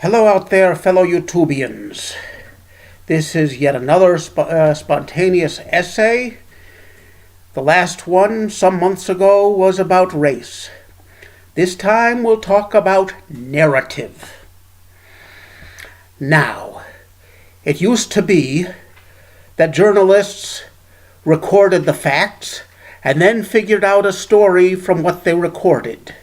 Hello out there, fellow YouTubians. This is yet another spontaneous essay. The last one, some months ago, was about race. This time we'll talk about narrative. Now, it used to be that journalists recorded the facts and then figured out a story from what they recorded.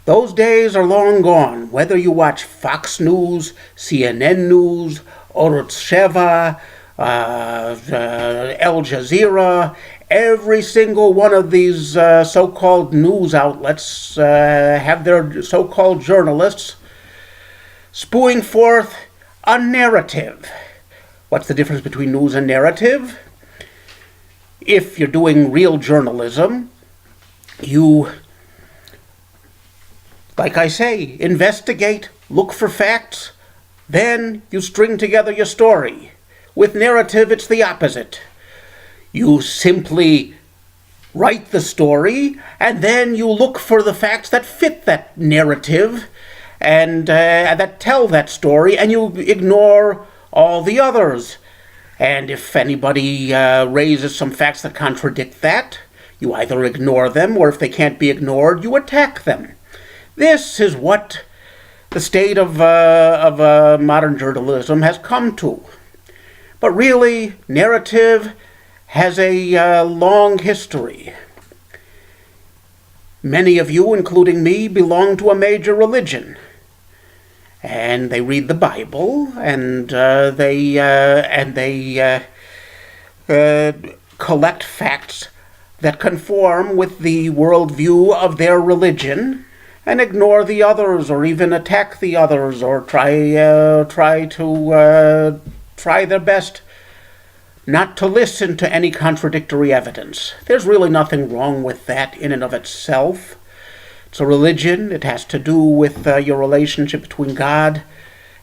Those days are long gone, whether you watch Fox News, CNN News, Orut Sheva, Al Jazeera. Every single one of these so-called news outlets have their so-called journalists spewing forth a narrative. What's the difference between news and narrative? If you're doing real journalism, you, like I say, investigate, look for facts, then you string together your story. With narrative, it's the opposite. You simply write the story, and then you look for the facts that fit that narrative and that tell that story, and you ignore all the others. And if anybody raises some facts that contradict that, you either ignore them, or if they can't be ignored, you attack them. This is what the state of modern journalism has come to. But really, narrative has a long history. Many of you, including me, belong to a major religion. And they read the Bible, and they collect facts that conform with the worldview of their religion, and ignore the others, or even attack the others, or try their best not to listen to any contradictory evidence. There's really nothing wrong with that in and of itself. It's a religion. It has to do with your relationship between God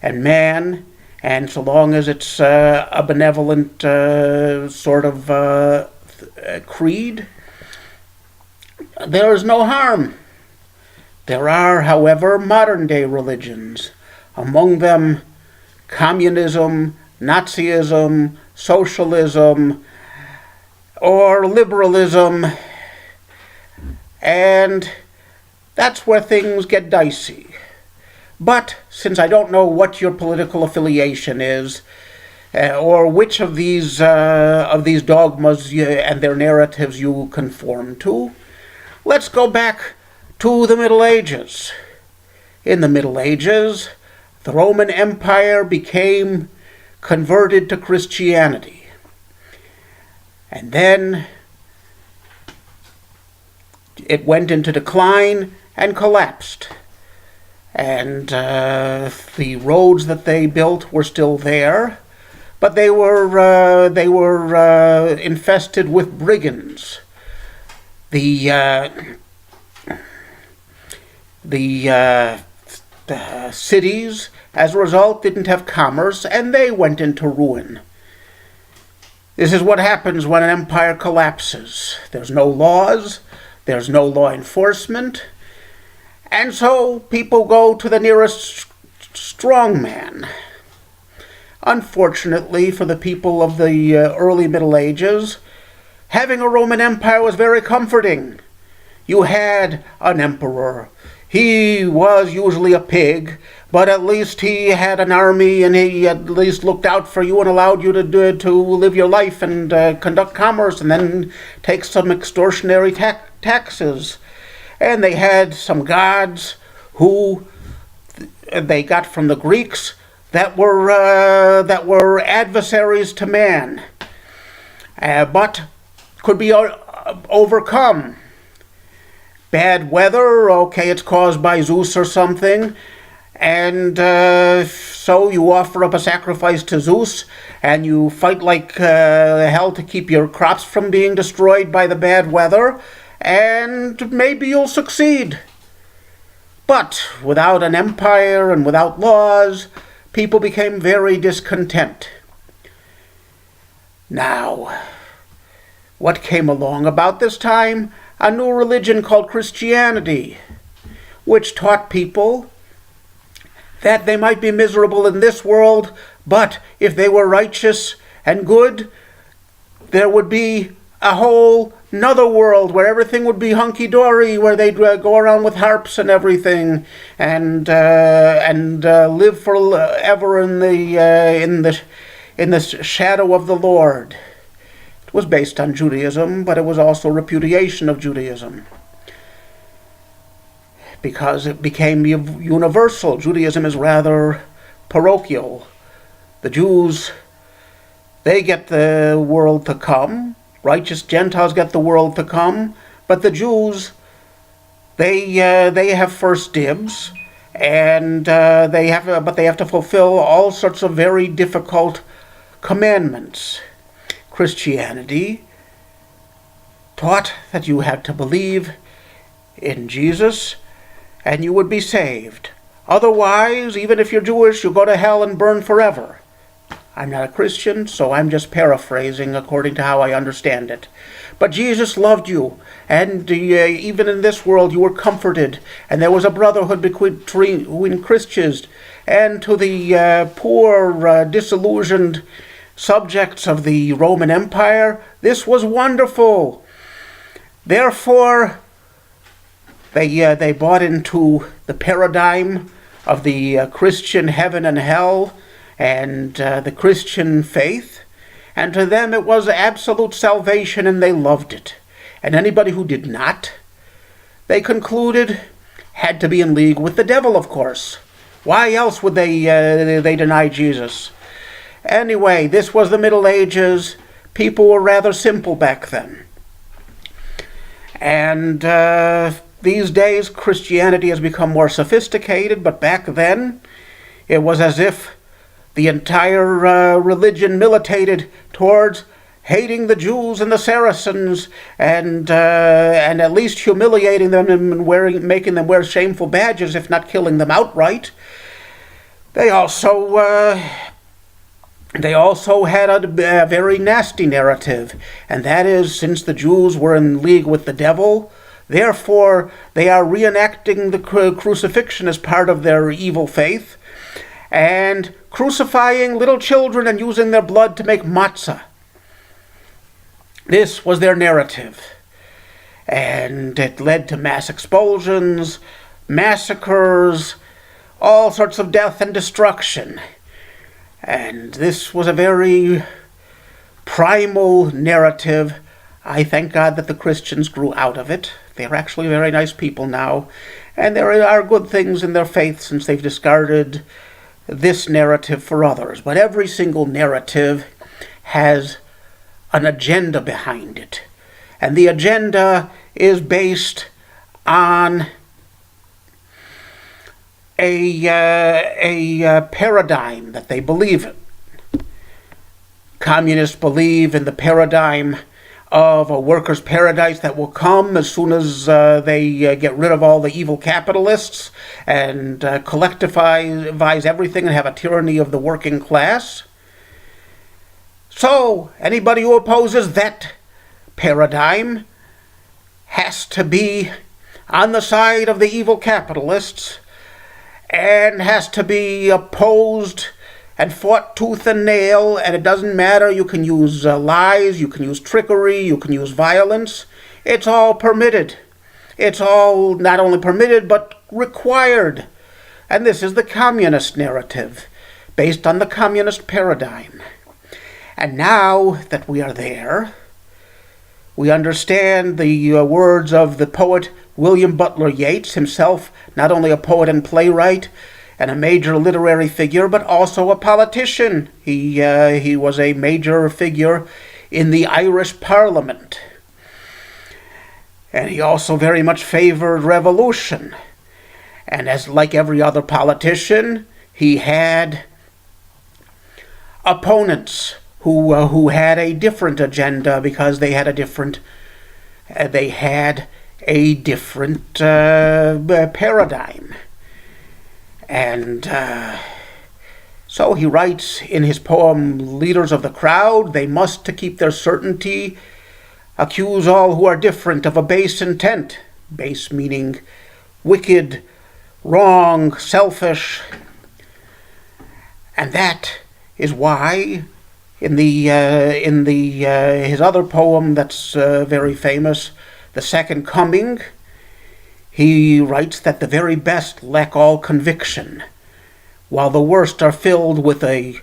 and man, and so long as it's a benevolent sort of creed, there is no harm. There are, however, modern-day religions, among them communism, Nazism, socialism, or liberalism, and that's where things get dicey. But since I don't know what your political affiliation is, or which of these dogmas and their narratives you conform to, let's go back to the Middle Ages. In the Middle Ages, the Roman Empire became converted to Christianity. And then it went into decline and collapsed. And the roads that they built were still there, but they were infested with brigands. The cities, as a result, didn't have commerce, and they went into ruin. This is what happens when an empire collapses. There's no laws, there's no law enforcement, and so people go to the nearest strongman. Unfortunately for the people of the early Middle Ages, having a Roman Empire was very comforting. You had an emperor. He was usually a pig, but at least he had an army, and he at least looked out for you and allowed you to live your life and conduct commerce and then take some extortionary taxes. And they had some gods who they got from the Greeks that were adversaries to man, but could be overcome. Bad weather, okay, it's caused by Zeus or something, and so you offer up a sacrifice to Zeus, and you fight like hell to keep your crops from being destroyed by the bad weather, and maybe you'll succeed. But without an empire and without laws, people became very discontent. Now, what came along about this time? A new religion called Christianity, which taught people that they might be miserable in this world, but if they were righteous and good, there would be a whole another world where everything would be hunky-dory, where they'd go around with harps and everything, and live forever in the shadow of the Lord. It was based on Judaism, but it was also repudiation of Judaism, because it became universal. Judaism is rather parochial. The Jews, they get the world to come. Righteous Gentiles get the world to come. But the Jews, they have first dibs, and they have to fulfill all sorts of very difficult commandments. Christianity taught that you had to believe in Jesus and you would be saved. Otherwise, even if you're Jewish, you'll go to hell and burn forever. I'm not a Christian, so I'm just paraphrasing according to how I understand it. But Jesus loved you, and even in this world you were comforted, and there was a brotherhood between Christians, and to the poor, disillusioned subjects of the Roman Empire, this was wonderful. Therefore, they bought into the paradigm of the Christian heaven and hell and the Christian faith, and to them it was absolute salvation, and they loved it. And anybody who did not, they concluded, had to be in league with the devil, of course. Why else would they deny Jesus? Anyway, this was the Middle Ages. People were rather simple back then. And these days, Christianity has become more sophisticated, but back then, it was as if the entire religion militated towards hating the Jews and the Saracens, and at least humiliating them and making them wear shameful badges, if not killing them outright. They also had a very nasty narrative, and that is, since the Jews were in league with the devil, therefore they are reenacting the crucifixion as part of their evil faith, and crucifying little children and using their blood to make matzah. This was their narrative, and it led to mass expulsions, massacres, all sorts of death and destruction. And this was a very primal narrative. I thank God that the Christians grew out of it. They're actually very nice people now, and there are good things in their faith since they've discarded this narrative for others. But every single narrative has an agenda behind it, and the agenda is based on a paradigm that they believe in. Communists believe in the paradigm of a workers' paradise that will come as soon as they get rid of all the evil capitalists and collectivize everything and have a tyranny of the working class. So, anybody who opposes that paradigm has to be on the side of the evil capitalists and has to be opposed and fought tooth and nail, and it doesn't matter. You can use lies, you can use trickery, you can use violence. It's all permitted. It's all not only permitted, but required. And this is the communist narrative, based on the communist paradigm. And now that we are there, we understand the words of the poet William Butler Yeats, himself not only a poet and playwright and a major literary figure, but also a politician. He was a major figure in the Irish Parliament. And he also very much favored revolution. And as like every other politician, he had opponents who had a different agenda because they had a different paradigm. And so he writes in his poem, "Leaders of the crowd, they must, to keep their certainty, accuse all who are different of a base intent." Base meaning wicked, wrong, selfish, And that is why in the his other poem that's very famous, The Second Coming, he writes that the very best lack all conviction, while the worst are filled with a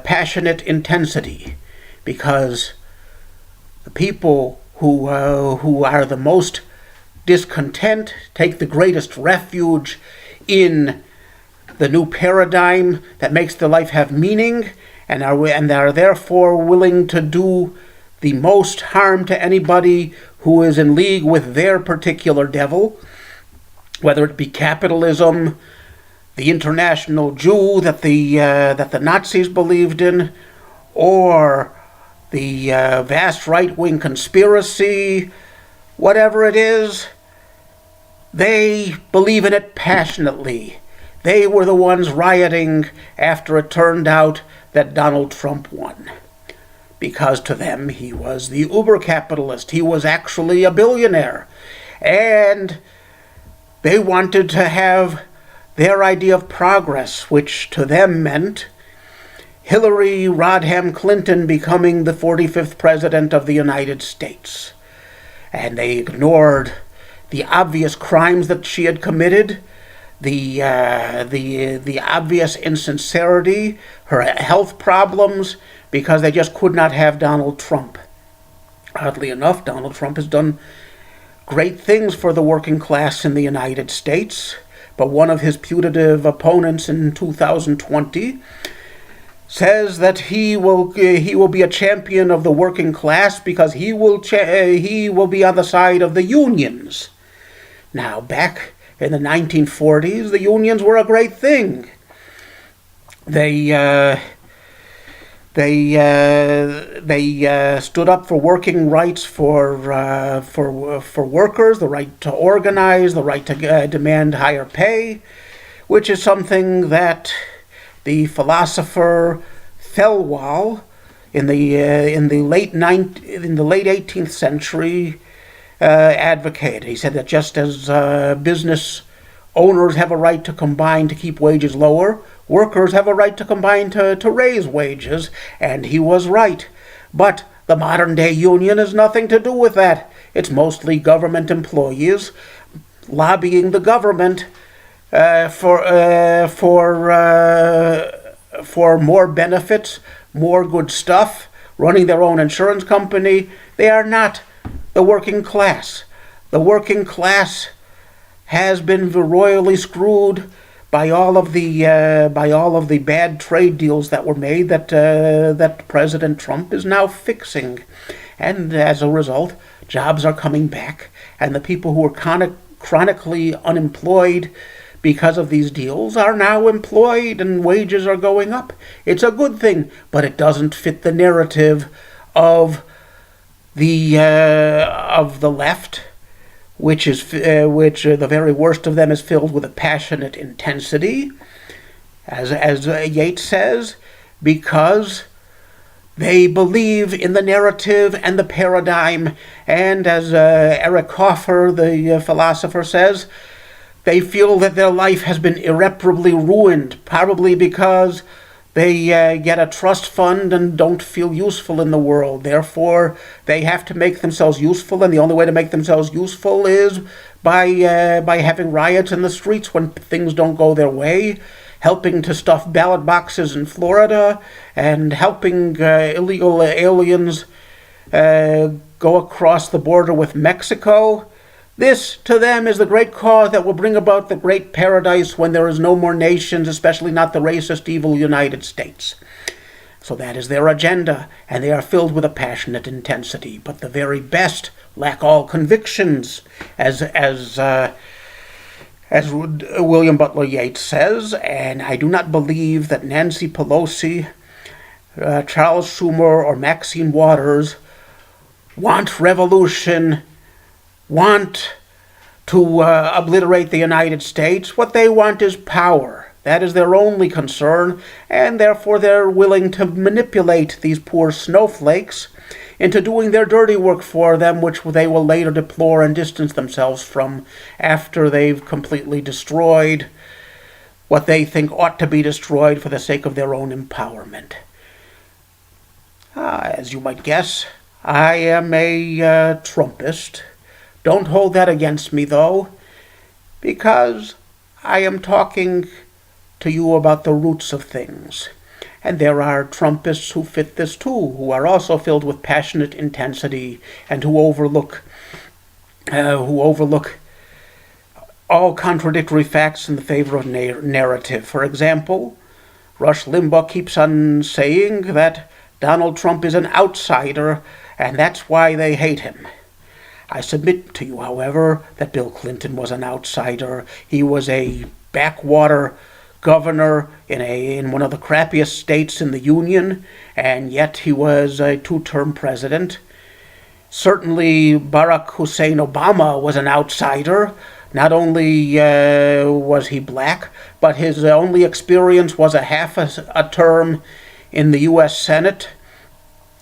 passionate intensity, because the people who are the most discontent take the greatest refuge in the new paradigm that makes their life have meaning, and are therefore willing to do the most harm to anybody who is in league with their particular devil, whether it be capitalism, the international Jew that the Nazis believed in, or the vast right-wing conspiracy, whatever it is. They believe in it passionately. They were the ones rioting after it turned out that Donald Trump won, because to them he was the uber-capitalist. He was actually a billionaire, and they wanted to have their idea of progress, which to them meant Hillary Rodham Clinton becoming the 45th president of the United States. And they ignored the obvious crimes that she had committed, the obvious insincerity, her health problems, because they just could not have Donald Trump. Oddly enough, Donald Trump has done great things for the working class in the United States, but one of his putative opponents in 2020 says that he will be a champion of the working class because he will be on the side of the unions. Now, back in the 1940s, the unions were a great thing. They stood up for working rights for workers, the right to organize, the right to demand higher pay, which is something that the philosopher Thelwall in the late 18th century advocated. He said that just as business owners have a right to combine to keep wages lower, workers have a right to combine to raise wages, and he was right. But the modern-day union has nothing to do with that. It's mostly government employees lobbying the government for more benefits, more good stuff, running their own insurance company. They are not the working class. The working class has been royally screwed by all of the bad trade deals that were made that President Trump is now fixing, and as a result, jobs are coming back, and the people who are chronically unemployed because of these deals are now employed, and wages are going up. It's a good thing, but it doesn't fit the narrative of the left, which the very worst of them is filled with a passionate intensity, as Yeats says, because they believe in the narrative and the paradigm, and as Eric Hoffer, the philosopher, says, they feel that their life has been irreparably ruined, probably because they get a trust fund and don't feel useful in the world. Therefore, they have to make themselves useful, and the only way to make themselves useful is by having riots in the streets when things don't go their way, helping to stuff ballot boxes in Florida, and helping illegal aliens go across the border with Mexico. This, to them, is the great cause that will bring about the great paradise when there is no more nations, especially not the racist, evil United States. So that is their agenda, and they are filled with a passionate intensity. But the very best lack all convictions, as William Butler Yeats says, and I do not believe that Nancy Pelosi, Charles Schumer, or Maxine Waters want revolution, want to obliterate the United States. What they want is power. That is their only concern, and therefore they're willing to manipulate these poor snowflakes into doing their dirty work for them, which they will later deplore and distance themselves from after they've completely destroyed what they think ought to be destroyed for the sake of their own empowerment. As you might guess, I am a Trumpist. Don't hold that against me, though, because I am talking to you about the roots of things. And there are Trumpists who fit this too, who are also filled with passionate intensity and who overlook all contradictory facts in the favor of narrative. For example, Rush Limbaugh keeps on saying that Donald Trump is an outsider, and that's why they hate him. I submit to you, however, that Bill Clinton was an outsider. He was a backwater governor in one of the crappiest states in the Union, and yet he was a two-term president. Certainly, Barack Hussein Obama was an outsider. Not only was he black, but his only experience was a half a term in the U.S. Senate,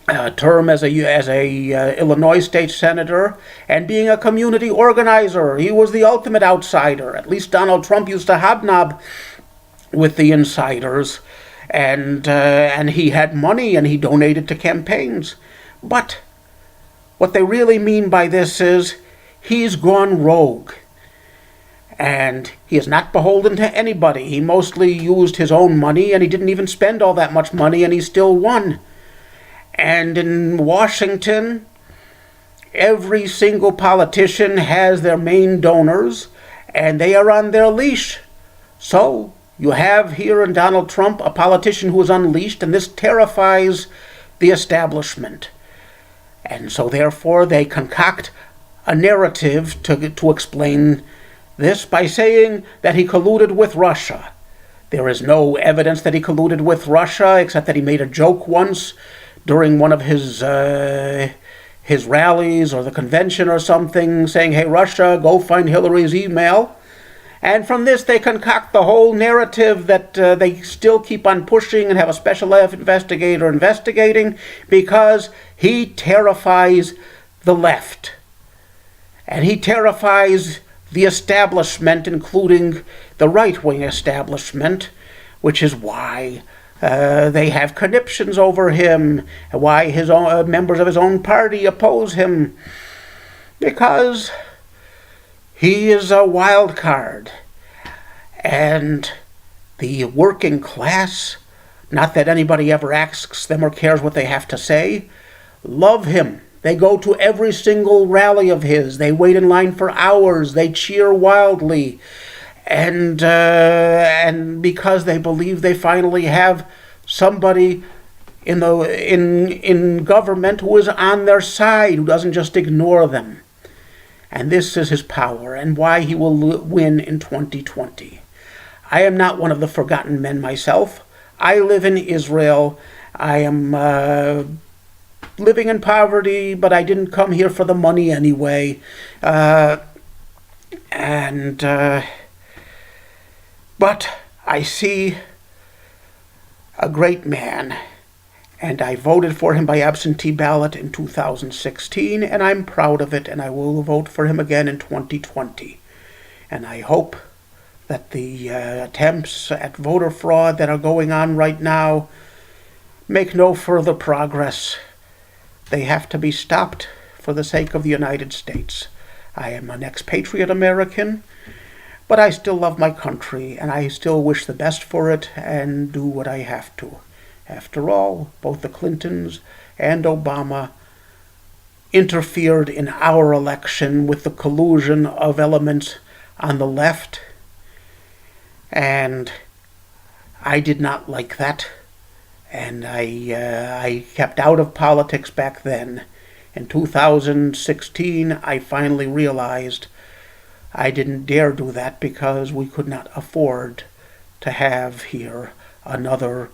a term as a Illinois state senator, and being a community organizer. He was the ultimate outsider. At least Donald Trump used to hobnob with the insiders, and he had money and he donated to campaigns. But what they really mean by this is he's gone rogue. And he is not beholden to anybody. He mostly used his own money, and he didn't even spend all that much money, and he still won. And in Washington, every single politician has their main donors, and they are on their leash. So you have here in Donald Trump a politician who is unleashed, and this terrifies the establishment. And so therefore they concoct a narrative to explain this by saying that he colluded with Russia. There is no evidence that he colluded with Russia, except that he made a joke once during one of his rallies or the convention or something, saying, "Hey, Russia, go find Hillary's email." And from this they concoct the whole narrative that they still keep on pushing and have a special investigator investigating, because he terrifies the left. And he terrifies the establishment, including the right-wing establishment, which is why they have conniptions over him, and why his own, members of his own party oppose him, because he is a wild card. And the working class, not that anybody ever asks them or cares what they have to say, love him. They go to every single rally of his. They wait in line for hours. They cheer wildly. And because they believe they finally have somebody in government who is on their side, who doesn't just ignore them. And this is his power, and why he will win in 2020. I am not one of the forgotten men myself. I live in Israel. I am living in poverty, but I didn't come here for the money anyway. But I see a great man, and I voted for him by absentee ballot in 2016, and I'm proud of it, and I will vote for him again in 2020. And I hope that the attempts at voter fraud that are going on right now make no further progress. They have to be stopped for the sake of the United States. I am an expatriate American, but I still love my country, and I still wish the best for it and do what I have to. After all, both the Clintons and Obama interfered in our election with the collusion of elements on the left, and I did not like that. And I kept out of politics back then. In 2016, I finally realized I didn't dare do that, because we could not afford to have here another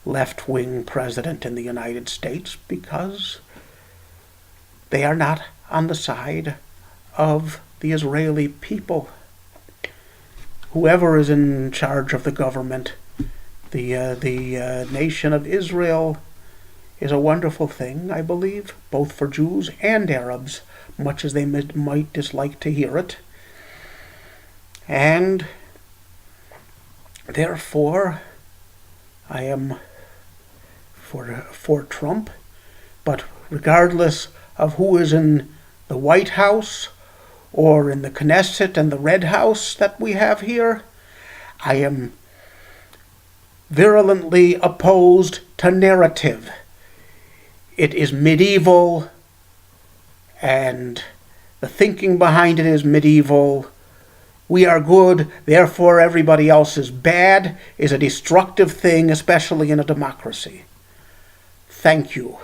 left-wing president in the United States, because they are not on the side of the Israeli people. Whoever is in charge of the government, the nation of Israel, is a wonderful thing, I believe, both for Jews and Arabs, much as they might dislike to hear it. And Therefore, I am for Trump, but regardless of who is in the White House or in the Knesset and the Red House that we have here, I am virulently opposed to narrative. It is medieval, and the thinking behind it is medieval. We are good, therefore everybody else is bad, is a destructive thing, especially in a democracy. Thank you.